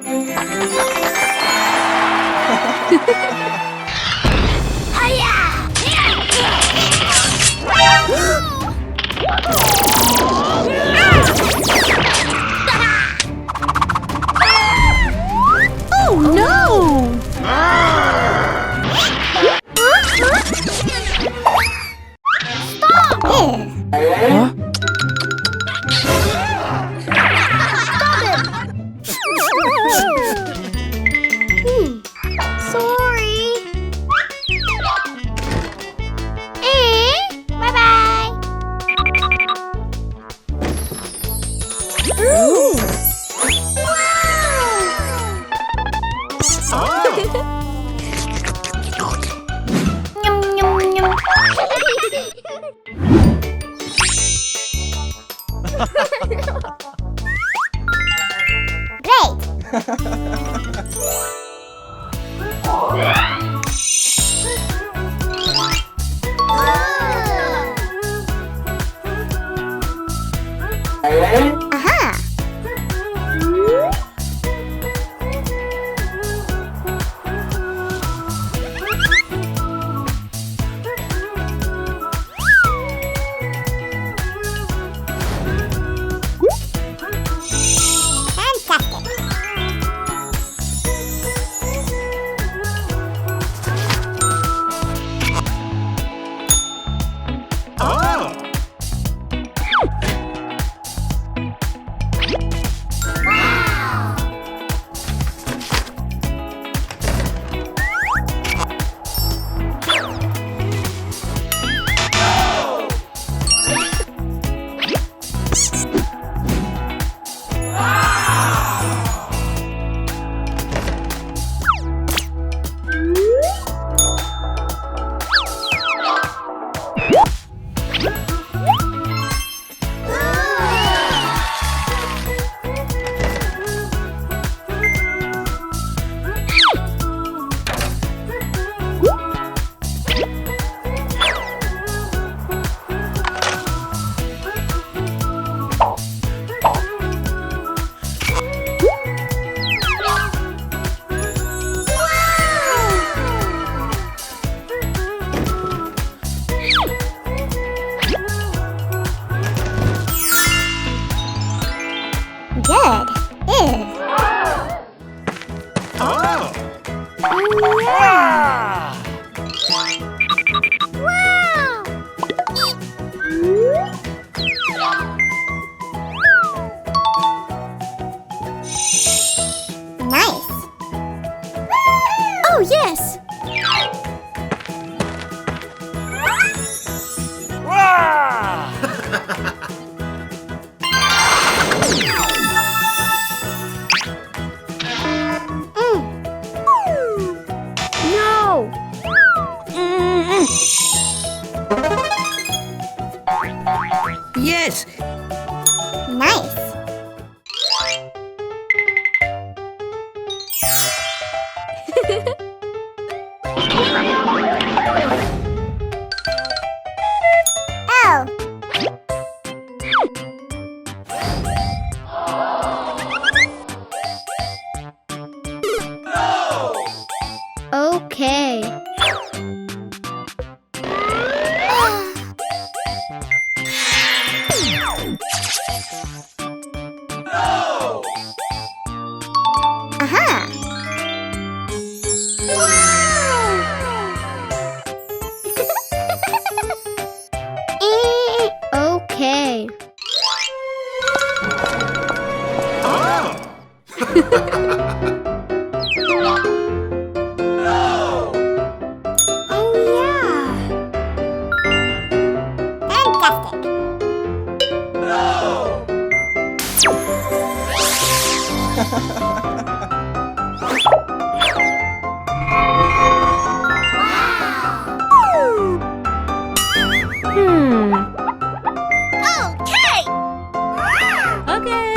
Oh no! Stop! Huh? Sorry. Bye-bye. Ooh. Nhum, nhum, nhum. Aha! Good. Ew. Oh! Wow! Nice. Oh, yes. No. Yes! Nice. Oh. Okay. Aha. Okay. Oh yeah. Fantastic. Okay. Okay.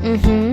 Mm-hmm.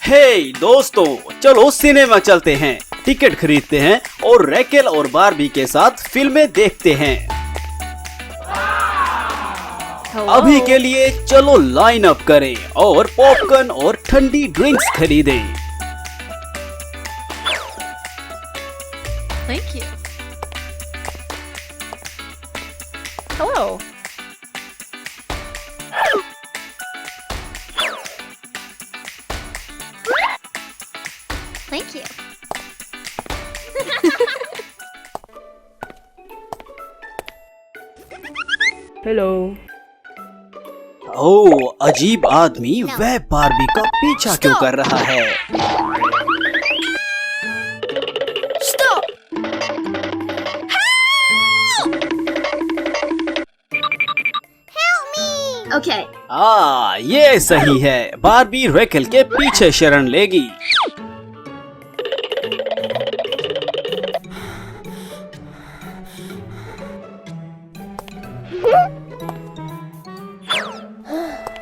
हे दोस्तों, चलो cinema चलते हैं, ticket खरीदते हैं और रैकेल और Barbie के साथ फिल्में देखते हैं। अभी के लिए चलो लाइन अप करें और पॉपकॉर्न और ठंडी ड्रिंक्स खरीदें। Thank you. Hello. Thank you. Hello. ओह, अजीब आदमी वह बारबी का पीछा क्यों कर रहा है? Stop! Help me! Okay. ये सही है, बारबी रैकेल के पीछे शरण लेगी।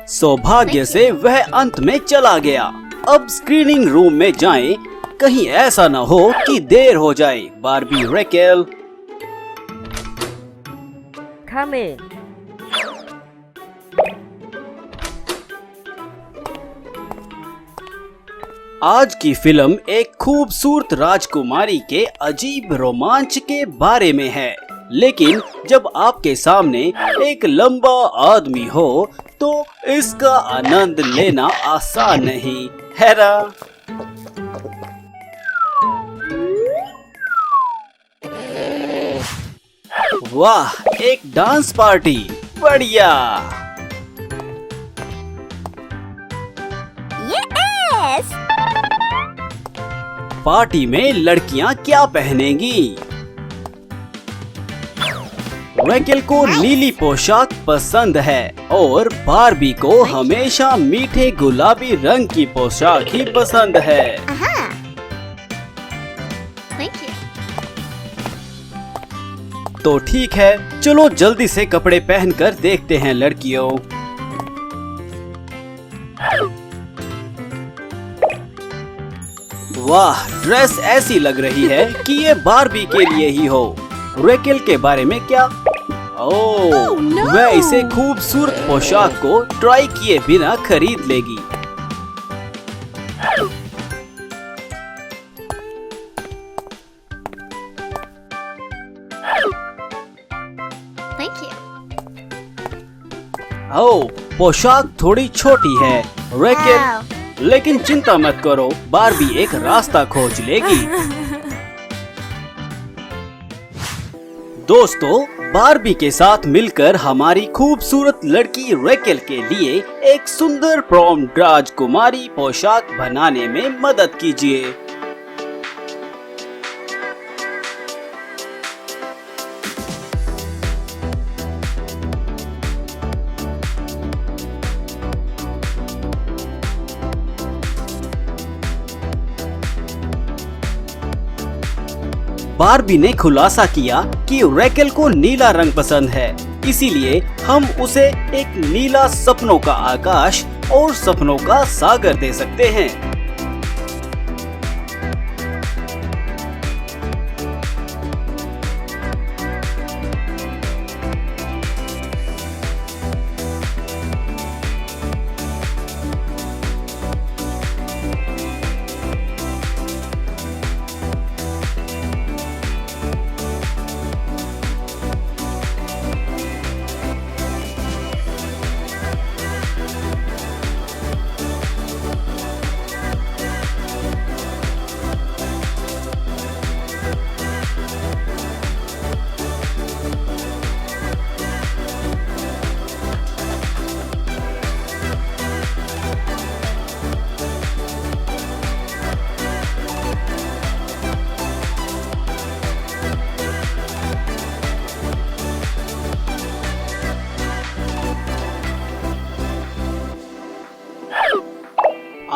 सौभाग्य से वह अंत में चला गया। अब स्क्रीनिंग रूम में जाएं, कहीं ऐसा न हो कि देर हो जाए। Barbie Raquel, Come in. आज की फिल्म एक खूबसूरत राजकुमारी के अजीब रोमांच के बारे में है, लेकिन जब आपके सामने एक लंबा आदमी हो तो इसका आनंद लेना आसान नहीं है ना? वाह, एक डांस पार्टी, बढ़िया। Yes! पार्टी में लड़कियां क्या पहनेंगी? रैकेल को नीली पोशाक पसंद है और बारबी को हमेशा मीठे गुलाबी रंग की पोशाक ही पसंद है। Thank you. तो ठीक है, चलो जल्दी से कपड़े पहनकर देखते हैं लड़कियों। वाह, ड्रेस ऐसी लग रही है कि ये बारबी के लिए ही हो। रैकेल के बारे में क्या? ओह, वह इसे खूबसूरत पोशाक को ट्राई किए बिना खरीद लेगी। Thank you. ओह, पोशाक थोड़ी छोटी है रैकेल, लेकिन चिंता मत करो, बारबी एक रास्ता खोज लेगी। दोस्तों, बारबी के साथ मिलकर हमारी खूबसूरत लड़की रैकेल के लिए एक सुंदर प्रॉम राजकुमारी पोशाक बनाने में मदद कीजिए। बारबी ने खुलासा किया कि रैकेल को नीला रंग पसंद है, इसीलिए हम उसे एक नीला सपनों का आकाश और सपनों का सागर दे सकते हैं।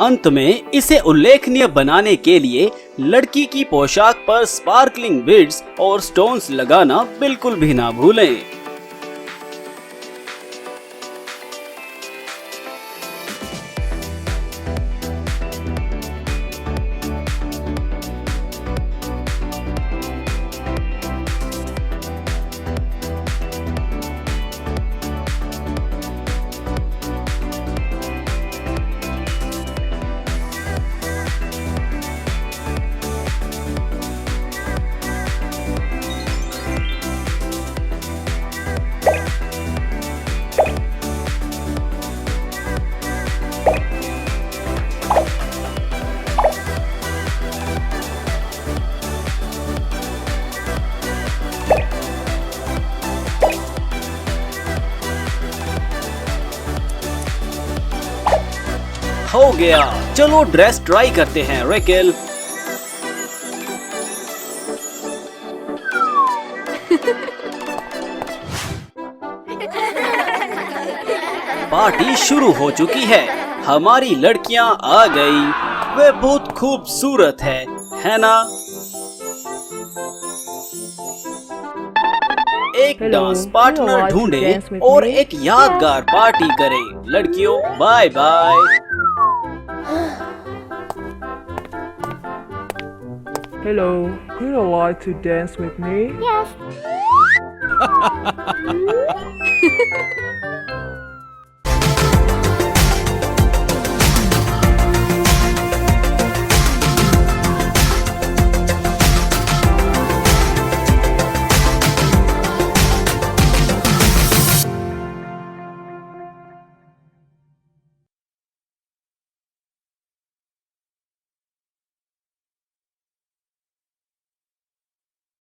अंत में इसे उल्लेखनीय बनाने के लिए लड़की की पोशाक पर स्पार्कलिंग बीड्स और स्टोन्स लगाना बिल्कुल भी ना भूलें। हो गया। चलो ड्रेस ट्राई करते हैं रेकेल। पार्टी शुरू हो चुकी है। हमारी लड़कियां आ गई। वे बहुत खूबसूरत है ना? एक Hello, dance would you partner like to ढूंढे dance with और me? एक यादगार पार्टी करें। लड़कियों bye bye. Hello, would you like to dance with me? Yes.